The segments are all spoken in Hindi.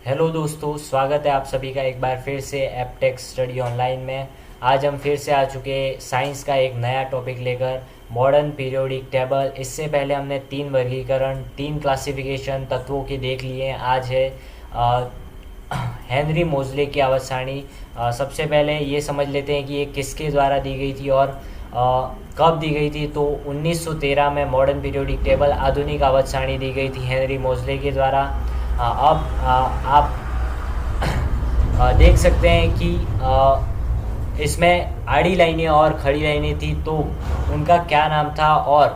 हेलो दोस्तों, स्वागत है आप सभी का एक बार फिर से एपटेक स्टडी ऑनलाइन में। आज हम फिर से आ चुके साइंस का एक नया टॉपिक लेकर, मॉडर्न पीरियोडिक टेबल। इससे पहले हमने 3 वर्गीकरण, 3 क्लासिफिकेशन तत्वों की देख लिए हैं। आज है हेनरी मोजले की आवर्त सारणी। सबसे पहले ये समझ लेते हैं कि ये किसके द्वारा दी गई थी और कब दी गई थी। तो 1913 में मॉडर्न पीरियोडिक टेबल, आधुनिक आवर्त सारणी दी गई थी हेनरी मोजले के द्वारा। अब आप देख सकते हैं कि इसमें आड़ी लाइनें और खड़ी लाइनें थी, तो उनका क्या नाम था और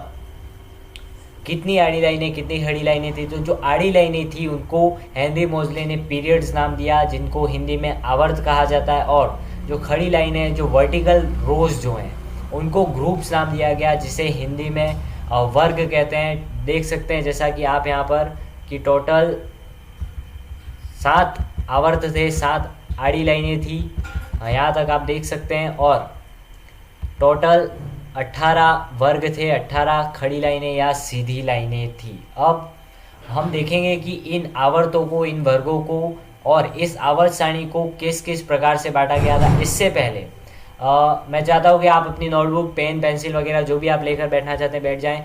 कितनी आड़ी लाइनें कितनी खड़ी लाइनें थी। तो जो आड़ी लाइनें थी उनको हेनरी मोजले ने पीरियड्स नाम दिया, जिनको हिंदी में आवर्त कहा जाता है। और जो खड़ी लाइनें, जो वर्टिकल रोज जो हैं, उनको ग्रुप्स नाम दिया गया, जिसे हिंदी में वर्ग कहते हैं। देख सकते हैं जैसा कि आप यहाँ पर कि टोटल 7 आवर्त थे, 7 आड़ी लाइनें थी, यहाँ तक आप देख सकते हैं। और टोटल 18 वर्ग थे, 18 खड़ी लाइनें या सीधी लाइनें थी। अब हम देखेंगे कि इन आवर्तों को, इन वर्गों को और इस आवर्त सारणी को किस किस प्रकार से बांटा गया था। इससे पहले मैं चाहता हूँ कि आप अपनी नोटबुक, पेन, पेंसिल वगैरह जो भी आप लेकर बैठना चाहते हैं बैठ जाएं।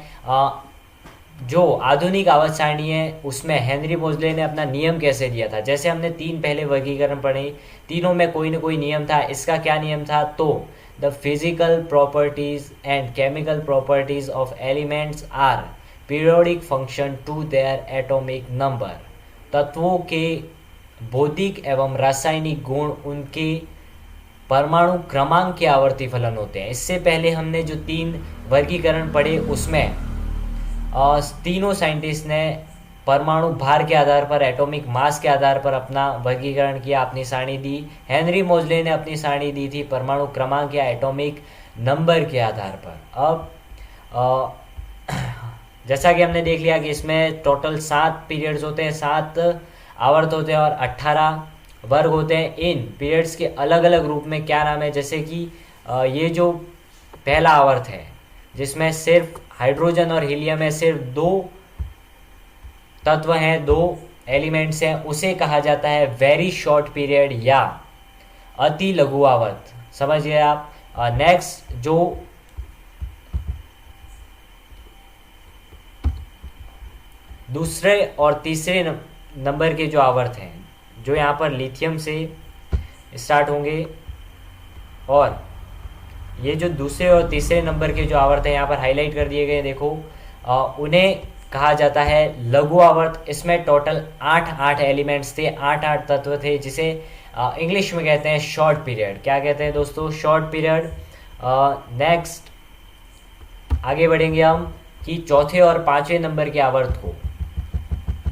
जो आधुनिक आवर्त सारणी है उसमें हेनरी मोजले ने अपना नियम कैसे दिया था। जैसे हमने 3 पहले वर्गीकरण पढ़े, तीनों में कोई ना कोई नियम था। इसका क्या नियम था? तो the physical properties and chemical properties of elements are periodic function to their atomic number. तत्वों के भौतिक एवं रासायनिक गुण उनके परमाणु क्रमांक के आवर्ती फलन होते हैं। इससे पहले हमने जो 3 वर्गीकरण पढ़े उसमें तीनों साइंटिस्ट ने परमाणु भार के आधार पर, एटॉमिक मास के आधार पर अपना वर्गीकरण किया, अपनी सारणी दी। हेनरी मोजले ने अपनी सारणी दी थी परमाणु क्रमांक या एटॉमिक नंबर के आधार पर। अब जैसा कि हमने देख लिया कि इसमें टोटल 7 पीरियड्स होते हैं, 7 आवर्त होते हैं और 18 वर्ग होते हैं। इन पीरियड्स के अलग अलग रूप में क्या नाम है? जैसे कि ये जो पहला आवर्त है जिसमें सिर्फ हाइड्रोजन और हीलियम है, सिर्फ 2 तत्व हैं, 2 एलिमेंट्स हैं, उसे कहा जाता है वेरी शॉर्ट पीरियड या अति लघु आवर्त। समझिए आप। नेक्स्ट जो दूसरे और तीसरे नंबर के जो आवर्त हैं, जो यहाँ पर लिथियम से स्टार्ट होंगे, और ये जो दूसरे और तीसरे नंबर के जो आवर्त हैं यहाँ पर हाईलाइट कर दिए गए, देखो, उन्हें कहा जाता है लघु आवर्त। इसमें टोटल 8 एलिमेंट्स थे, 8 तत्व थे, जिसे इंग्लिश में कहते हैं शॉर्ट पीरियड। क्या कहते हैं दोस्तों? Short period. नेक्स्ट आगे बढ़ेंगे हम कि चौथे और 5वें नंबर के आवर्त को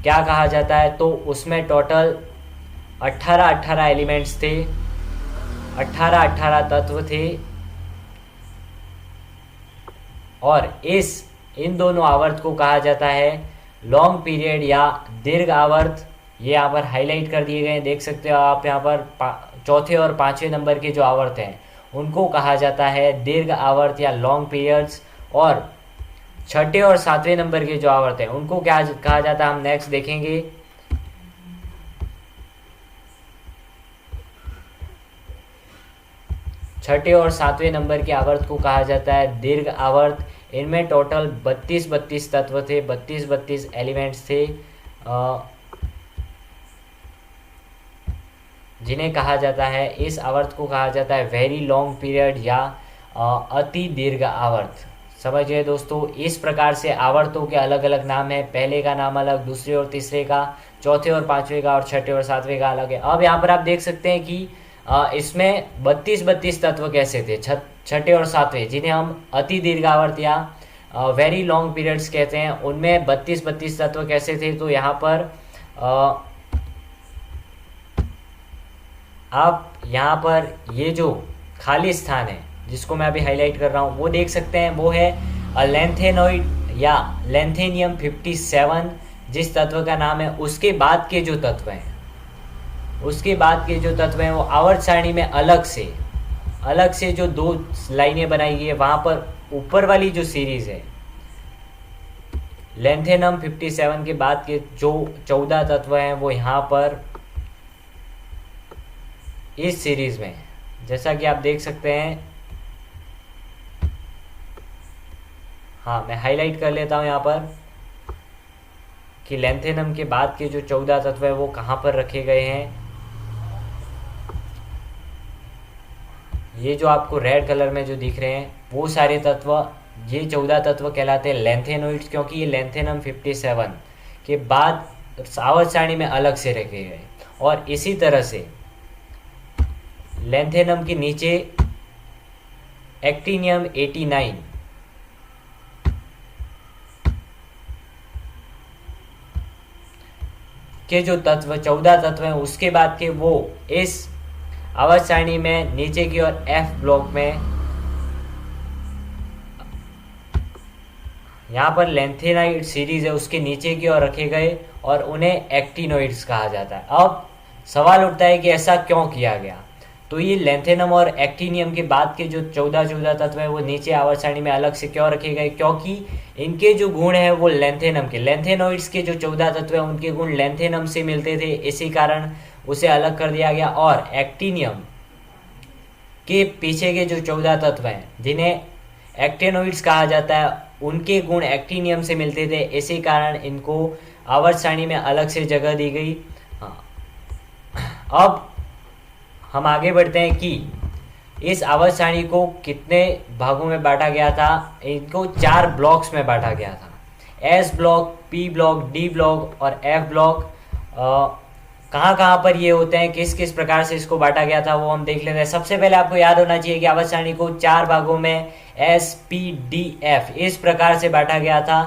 क्या कहा जाता है। तो उसमें टोटल 18 एलिमेंट्स थे, 18 तत्व थे, और इन दोनों आवर्त को कहा जाता है लॉन्ग पीरियड या दीर्घ आवर्त। ये यहाँ पर हाईलाइट कर दिए गए हैं, देख सकते हो आप। यहाँ पर चौथे और 5वें नंबर के जो आवर्त हैं उनको कहा जाता है दीर्घ आवर्त या लॉन्ग पीरियड्स, और छठे और 7वें नंबर के जो आवर्त हैं उनको क्या कहा जाता है, हम नेक्स्ट देखेंगे। छठे और 7वें नंबर के आवर्त को कहा जाता है दीर्घ आवर्त। इनमें टोटल 32 तत्व थे, 32 एलिमेंट्स थे, जिन्हें कहा जाता है, इस आवर्त को कहा जाता है वेरी लॉन्ग पीरियड या अति दीर्घ आवर्त। समझिए दोस्तों, इस प्रकार से आवर्तों के अलग अलग नाम हैं। पहले का नाम अलग, दूसरे और तीसरे का, चौथे और 5वें का, और छठे और 7वें का अलग है। अब यहाँ पर आप देख सकते हैं कि इसमें 32 तत्व कैसे थे, छठे और 7वें, जिन्हें हम अति दीर्घावर्त या वेरी लॉन्ग पीरियड्स कहते हैं, उनमें 32 तत्व कैसे थे। तो यहाँ पर आप यहाँ पर ये जो खाली स्थान है जिसको मैं अभी हाईलाइट कर रहा हूँ वो देख सकते हैं, वो है लेंथेनॉइड या लेंथेनियम 57, जिस तत्व का नाम है। उसके बाद के जो तत्व हैं, वो आवर्त सारणी में अलग से जो 2 लाइनें बनाई गई है, वहां पर ऊपर वाली जो सीरीज है लेंथेनम 57 के बाद के जो 14 तत्व हैं वो यहाँ पर इस सीरीज में, जैसा कि आप देख सकते हैं, हाँ मैं हाईलाइट कर लेता हूँ यहाँ पर कि लैंथेनम के बाद के जो 14 तत्व है वो कहाँ पर रखे गए हैं। ये जो आपको रेड कलर में जो दिख रहे हैं वो सारे तत्व, ये 14 तत्व कहलाते हैं लैंथेनोइड्स, क्योंकि ये लैंथेनम 57 के बाद आवर्त सारणी में अलग से रखे गए। और इसी तरह से लैंथेनम के नीचे एक्टिनियम 89 के जो तत्व 14 तत्व हैं उसके बाद के वो इस आवर्त सारणी में नीचे की ओर एफ ब्लॉक में यहाँ पर लैंथेनाइड सीरीज है उसके नीचे की ओर रखे गए और उन्हें एक्टिनोइड्स कहा जाता है। अब सवाल उठता है कि ऐसा क्यों किया गया। तो ये लैंथेनम और एक्टिनियम के बाद के जो 14 तत्व है वो नीचे आवर्त सारणी में अलग से क्यों रखे गए, क्योंकि इनके जो गुण है वो लैंथेनम के, लैंथेनोइड्स के जो 14 तत्व है उनके गुण लैंथेनम से मिलते थे, इसी कारण उसे अलग कर दिया गया। और एक्टिनियम के पीछे के जो 14 तत्व हैं जिन्हें एक्टिनोइड्स कहा जाता है उनके गुण एक्टिनियम से मिलते थे, इसी कारण इनको आवर्त सारणी में अलग से जगह दी गई। हाँ, अब हम आगे बढ़ते हैं कि इस आवर्त सारणी को कितने भागों में बांटा गया था। इनको 4 ब्लॉक्स में बांटा गया था, S block, P block, D block और एफ ब्लॉक। कहाँ कहाँ पर ये होते हैं, किस किस प्रकार से इसको बांटा गया था वो हम देख लेते हैं। सबसे पहले आपको याद होना चाहिए कि आवर्त सारणी को 4 भागों में एस, पी, डी, एफ इस प्रकार से बांटा गया था।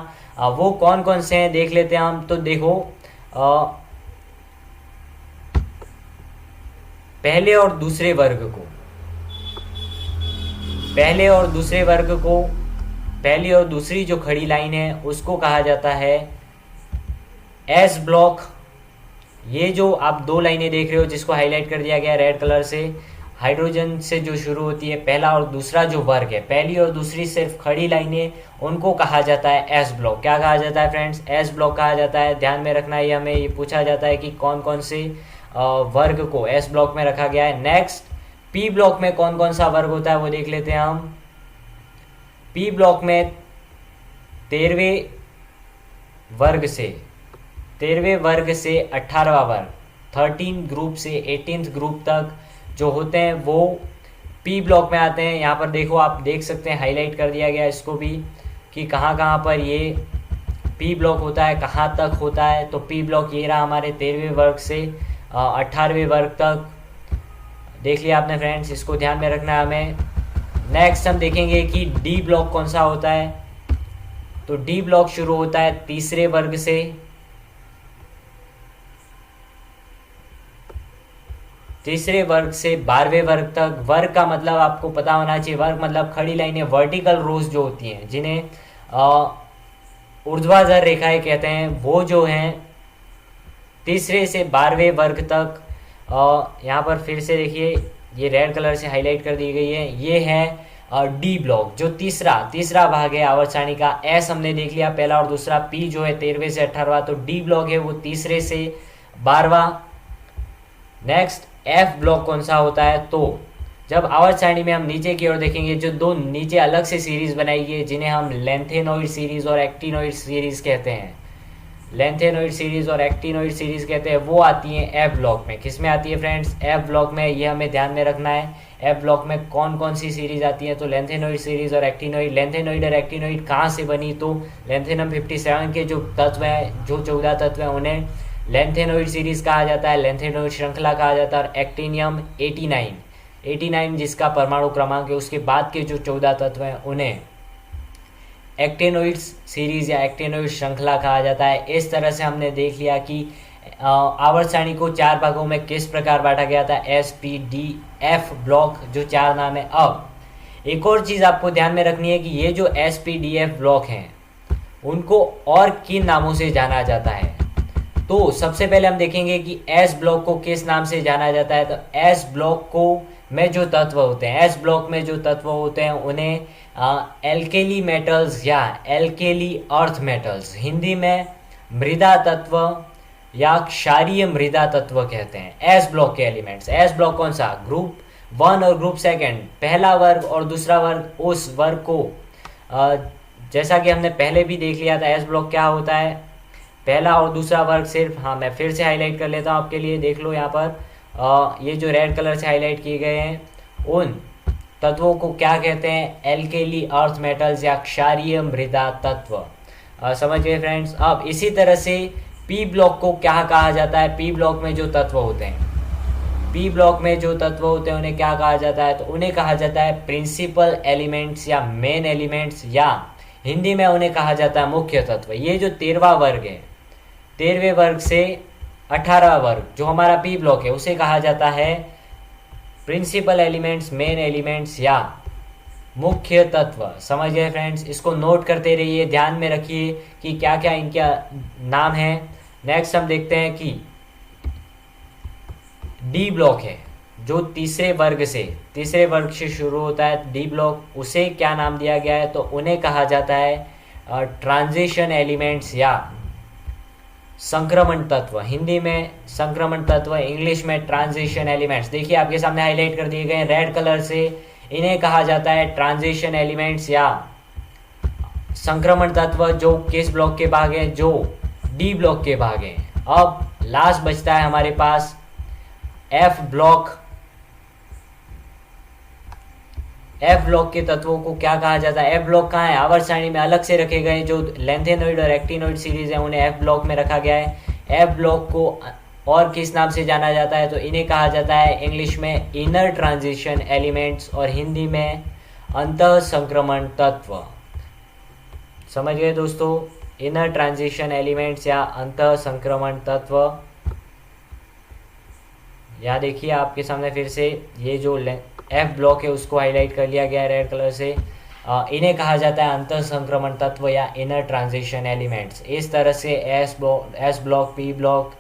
वो कौन कौन से हैं देख लेते हैं हम। तो देखो, पहले और दूसरे वर्ग को, पहले और दूसरे वर्ग को, पहली और दूसरी जो खड़ी लाइन है उसको कहा जाता है एस ब्लॉक। ये जो आप 2 लाइनें देख रहे हो जिसको हाईलाइट कर दिया गया रेड कलर से, हाइड्रोजन से जो शुरू होती है, पहला और दूसरा जो वर्ग है, पहली और दूसरी सिर्फ खड़ी लाइनें, उनको कहा जाता है एस ब्लॉक। क्या कहा जाता है फ्रेंड्स? एस ब्लॉक कहा जाता है। ध्यान में रखना है, हमें ये पूछा जाता है कि कौन कौन से वर्ग को एस ब्लॉक में रखा गया है। नेक्स्ट, पी ब्लॉक में कौन कौन सा वर्ग होता है वो देख लेते हैं हम। पी ब्लॉक में 13वें वर्ग से 18वां वर्ग, 13 ग्रुप से 18th ग्रुप तक जो होते हैं वो पी ब्लॉक में आते हैं। यहाँ पर देखो, आप देख सकते हैं हाईलाइट कर दिया गया इसको भी कि कहाँ कहाँ पर ये पी ब्लॉक होता है, कहाँ तक होता है। तो पी ब्लॉक ये रहा हमारे 13वें वर्ग से 18वें वर्ग तक। देख लिया आपने फ्रेंड्स, इसको ध्यान में रखना है हमें। नेक्स्ट हम देखेंगे कि डी ब्लॉक कौन सा होता है। तो डी ब्लॉक शुरू होता है 3रे वर्ग से, तीसरे वर्ग से 12वें वर्ग तक। वर्ग का मतलब आपको पता होना चाहिए, वर्ग मतलब खड़ी लाइनें, वर्टिकल रोज जो होती हैं जिन्हें ऊर्ध्वाधर रेखाएं कहते हैं, वो जो हैं 3रे से 12वें वर्ग तक। यहाँ पर फिर से देखिए, ये रेड कलर से हाईलाइट कर दी गई है, ये है डी ब्लॉक जो तीसरा भाग है आवर्त सारणी का। एस हमने देख लिया पहला और दूसरा, पी जो है 13वें से 18वां, तो डी ब्लॉक है वो 3रे से 12वां। नेक्स्ट, एफ ब्लॉक कौन सा होता है। तो जब आवर्त सारणी में हम नीचे की ओर देखेंगे, जो 2 नीचे अलग से सीरीज बनाई गई है जिन्हें हम लैंथेनोइड सीरीज और एक्टिनोइड सीरीज कहते हैं, लैंथेनोइड सीरीज और एक्टिनोइड सीरीज कहते हैं, वो आती हैं एफ ब्लॉक में। किस में आती है फ्रेंड्स? एफ ब्लॉक में। ये हमें ध्यान में रखना है, एफ ब्लॉक में कौन कौन सी सीरीज आती है। तो लैंथेनोइड सीरीज और एक्टिनोइड। लैंथेनोइड और एक्टिनोइड कहाँ से बनी? तो लैंथेनम 57 के जो तत्व हैं, जो 14 तत्व हैं, उन्हें लैंथेनोइड सीरीज कहा जाता है, लैंथेनोइड श्रृंखला कहा जाता है। और एक्टिनियम 89 जिसका परमाणु क्रमांक है, उसके बाद के जो 14 तत्व हैं उन्हें एक्टिनोइड सीरीज या एक्टिनोइड श्रृंखला कहा जाता है। इस तरह से हमने देख लिया कि आवर्त सारणी को 4 भागों में किस प्रकार बांटा गया था, S, P, D, F block, जो 4 नाम है। अब एक और चीज आपको ध्यान में रखनी है कि ये जो S, P, D, F block हैं उनको और किन नामों से जाना जाता है। तो सबसे पहले हम देखेंगे कि एस ब्लॉक को किस नाम से जाना जाता है। तो एस ब्लॉक को में जो तत्व होते हैं, एस ब्लॉक में जो तत्व होते हैं उन्हें एल्केली मेटल्स या एल्केली अर्थ मेटल्स, हिंदी में मृदा तत्व या क्षारीय मृदा तत्व कहते हैं। एस ब्लॉक के एलिमेंट्स, एस ब्लॉक कौन सा, ग्रुप 1 और ग्रुप 2, पहला वर्ग और दूसरा वर्ग, उस वर्ग को जैसा कि हमने पहले भी देख लिया था एस ब्लॉक क्या होता है, पहला और दूसरा वर्ग सिर्फ, हाँ मैं फिर से हाईलाइट कर लेता हूँ आपके लिए, देख लो यहाँ पर ये जो रेड कलर से हाईलाइट किए गए हैं उन तत्वों को क्या कहते हैं, एल्केली अर्थ मेटल्स या क्षारीय मृदा तत्व। समझ गए फ्रेंड्स। अब इसी तरह से पी ब्लॉक को क्या कहा जाता है, पी ब्लॉक में जो तत्व होते हैं, पी ब्लॉक में जो तत्व होते हैं उन्हें क्या कहा जाता है, तो उन्हें कहा जाता है प्रिंसिपल एलिमेंट्स या मेन एलिमेंट्स, या हिंदी में उन्हें कहा जाता है मुख्य तत्व। ये जो 13वां वर्ग है, 13वें वर्ग से 18वां वर्ग जो हमारा पी ब्लॉक है उसे कहा जाता है प्रिंसिपल एलिमेंट्स, मेन एलिमेंट्स या मुख्य तत्व। समझ गए फ्रेंड्स, इसको नोट करते रहिए, ध्यान में रखिए कि क्या क्या इनका नाम है। नेक्स्ट हम देखते हैं कि डी ब्लॉक है जो तीसरे वर्ग से शुरू होता है, डी ब्लॉक, उसे क्या नाम दिया गया है, तो उन्हें कहा जाता है ट्रांजिशन एलिमेंट्स या संक्रमण तत्व। हिंदी में संक्रमण तत्व, इंग्लिश में ट्रांजिशन एलिमेंट्स। देखिए आपके सामने हाईलाइट कर दिए गए रेड कलर से, इन्हें कहा जाता है ट्रांजिशन एलिमेंट्स या संक्रमण तत्व, जो किस ब्लॉक के भाग हैं, जो डी ब्लॉक के भाग हैं। अब लास्ट बचता है हमारे पास एफ ब्लॉक। एफ ब्लॉक के तत्वों को क्या कहा जाता है, एफ ब्लॉक कहाँ है, आवर्त सारणी में अलग से रखे गए, जो लेंथेनॉइड और एक्टिनॉइड सीरीज है उन्हें एफ ब्लॉक में रखा गया है। एफ ब्लॉक को और किस नाम से जाना जाता है, तो इन्हें कहा जाता है इंग्लिश में इनर ट्रांजिशन एलिमेंट्स और हिंदी में अंतः संक्रमण तत्व। समझ गए दोस्तों, इनर ट्रांजिशन एलिमेंट्स या अंतः संक्रमण तत्व। यहाँ देखिए आपके सामने फिर से ये जो एफ ब्लॉक है उसको हाईलाइट कर लिया गया है रेड कलर से, इन्हें कहा जाता है अंतः संक्रमण तत्व या इनर ट्रांजिशन एलिमेंट्स। इस तरह से S block, P block,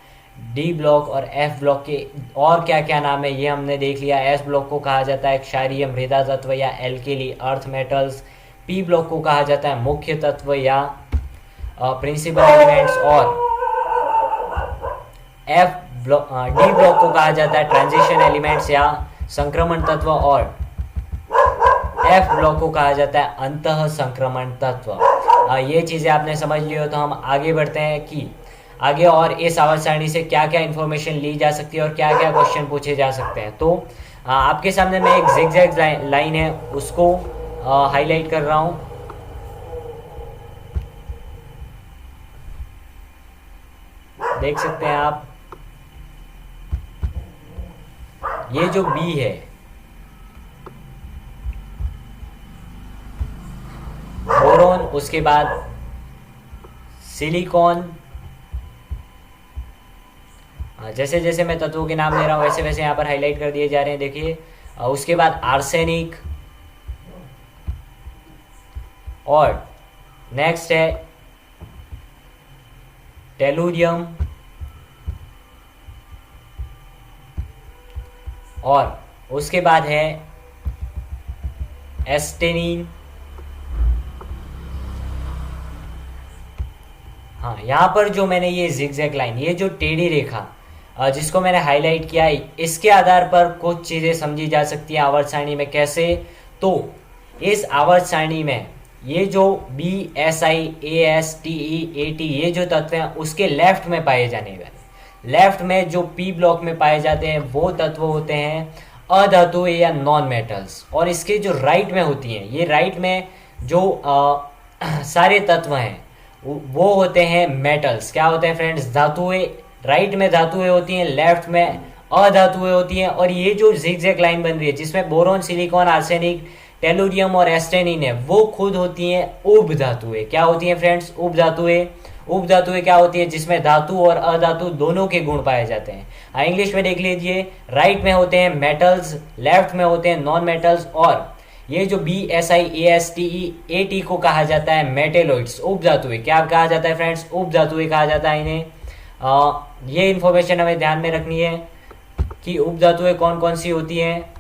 D block और एफ ब्लॉक के और क्या क्या नाम है ये हमने देख लिया। एस ब्लॉक को कहा जाता है क्षारीय मृदा तत्व या alkali earth metals, P block को कहा जाता है मुख्य तत्व या प्रिंसिपल एलिमेंट्स, और डी ब्लॉक को कहा जाता है ट्रांजिशन एलिमेंट्स या संक्रमण तत्व, और एफ ब्लॉक को कहा जाता है अंतः संक्रमण तत्व। ये चीज़ें आपने समझ ली हो तो हम आगे बढ़ते हैं कि आगे और इस आवर्त सारणी से क्या क्या इन्फॉर्मेशन ली जा सकती है और क्या क्या क्वेश्चन पूछे जा सकते हैं। तो आपके सामने मैं एक जिगजैग लाइन है उसको हाईलाइट कर रहा हूँ। देख सकते हैं आप, ये जो बी है, बोरोन, उसके बाद सिलिकॉन, जैसे जैसे मैं तत्वों के नाम ले रहा हूँ वैसे वैसे यहाँ पर हाईलाइट कर दिए जा रहे हैं। देखिए उसके बाद आर्सेनिक, और नेक्स्ट है टेलुरियम, और उसके बाद है एस्टेनिन। हाँ, यहाँ पर जो मैंने ये जिगजैग लाइन, ये जो टेढ़ी रेखा जिसको मैंने हाईलाइट किया है, इसके आधार पर कुछ चीज़ें समझी जा सकती हैं आवर्त सारणी में। कैसे, तो इस आवर्त सारणी में ये जो B S I A S T E A T ये जो तत्व हैं उसके लेफ्ट में पाए जाने वाले, लेफ्ट में जो पी ब्लॉक में पाए जाते हैं वो तत्व होते हैं अधातु या नॉन मेटल्स, और इसके जो राइट में होती हैं, ये राइट में जो सारे तत्व हैं वो होते हैं मेटल्स। क्या होते हैं फ्रेंड्स, धातुएं। राइट में धातुएं होती हैं, लेफ्ट में अधातुएं होती हैं। और ये जो जिगजैग लाइन बन रही है जिसमें बोरोन, सिलिकॉन, आर्सेनिक, टेलुरियम और एस्टेनिन है, वो खुद होती हैं उप धातुएं। क्या होती हैं फ्रेंड्स, उप धातुएं। उप धातुएं क्या होती है, जिसमें धातु और अधातु दोनों के गुण पाए जाते हैं। इंग्लिश में देख लीजिए, राइट में होते हैं मेटल्स, लेफ्ट में होते हैं नॉन मेटल्स, और ये जो B S I A S T E A T को कहा जाता है मेटेलॉइड्स, उप धातुएं। क्या कहा जाता है फ्रेंड्स, उप धातुएं कहा जाता है इन्हें। ये इंफॉर्मेशन हमें ध्यान में रखनी है कि उप धातुएं कौन कौन सी होती हैं।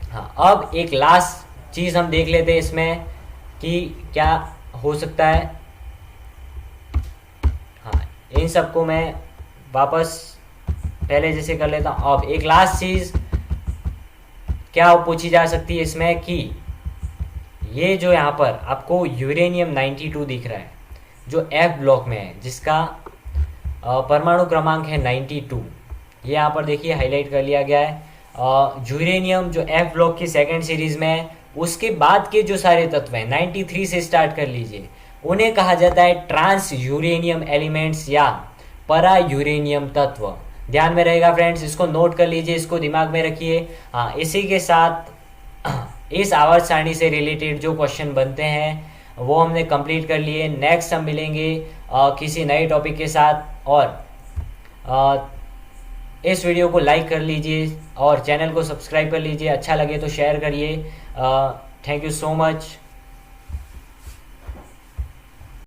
हाँ, अब एक लास्ट चीज हम देख लेते हैं इसमें कि क्या हो सकता है। हाँ, इन सबको मैं वापस पहले जैसे कर लेता हूँ। अब एक लास्ट चीज़ क्या पूछी जा सकती है इसमें कि ये जो यहाँ पर आपको यूरेनियम 92 दिख रहा है जो एफ ब्लॉक में है, जिसका परमाणु क्रमांक है 92, ये यहाँ पर देखिए हाईलाइट कर लिया गया है। यूरेनियम जो एफ ब्लॉक की सेकेंड सीरीज में है, उसके बाद के जो सारे तत्व हैं 93 से स्टार्ट कर लीजिए, उन्हें कहा जाता है ट्रांस यूरेनियम एलिमेंट्स या परा यूरेनियम तत्व। ध्यान में रहेगा फ्रेंड्स, इसको नोट कर लीजिए, इसको दिमाग में रखिए। हाँ, इसी के साथ इस आवर्त सारणी से रिलेटेड जो क्वेश्चन बनते हैं वो हमने कंप्लीट कर लिए। नेक्स्ट हम मिलेंगे किसी नए टॉपिक के साथ, और इस वीडियो को लाइक कर लीजिए और चैनल को सब्सक्राइब कर लीजिए। अच्छा लगे तो शेयर करिए। Thank you so much.